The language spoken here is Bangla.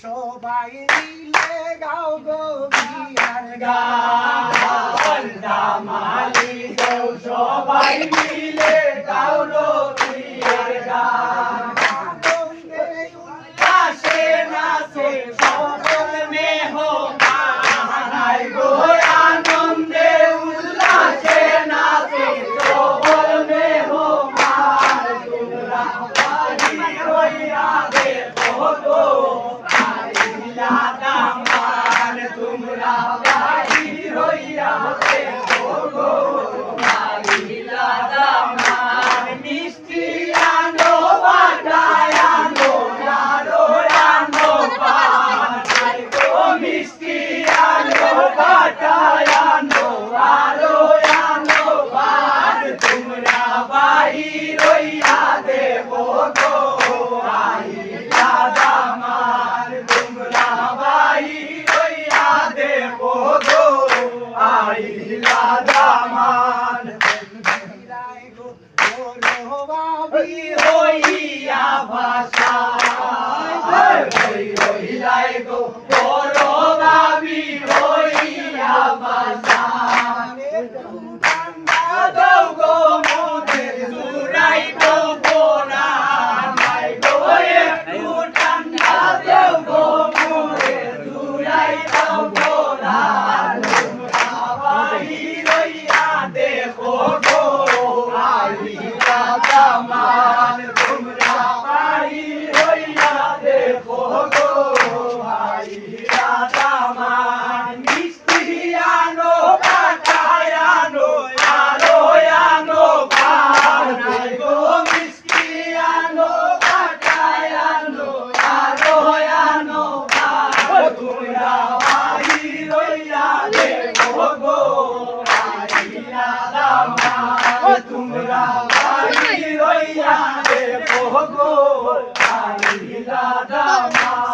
সবাই মিলে গাও গো বিয়ার গান দামালি গো সবাই মিলে গাও গো বিয়ার গান আনন্দে উল্লাসে নাচে সকল মেহমান গো আনন্দে উল্লাসে নাচে সকল মেহমান তোমরা বাড়ি হইয়া দেখো গো দামান তোমরা বাড়ি হইয়া দেখো গো আইলা দামান মিষ্টি আনো বাটায় আনো আরো আনো পান গো মিষ্টি আনো বাটায় আনো আরো আনো পান তোমরা বাড়ি হইয়া দেখো গো আইলা দামান তোমরা বাড়ি হইয়া দেখো গো আইলা দামান ভাবি হইয়া ভাষা হইলাই গো বড় ভাবি হইয়া ভাষা দাও গো মোদের জুড়াই গো বোনা নাই গো একটু ঠান্ডা দাও গো মোদের জুড়াই দাও বোনা তোমরা বাড়ি হইয়া দেখো গো আইলা দামান তোমরা বাড়ি হইয়া দেখো গো আইলা দামান মিষ্টি আনো বাটায় আনো আরো আনো পান গো মিষ্টি আনো বাটায় আনো আরো আনো পান তোমরা বাড়ি হইয়া দেখো গো আইলা দামান তোমরা বাড়ি হইয়া দেখো গো আইলা দামান।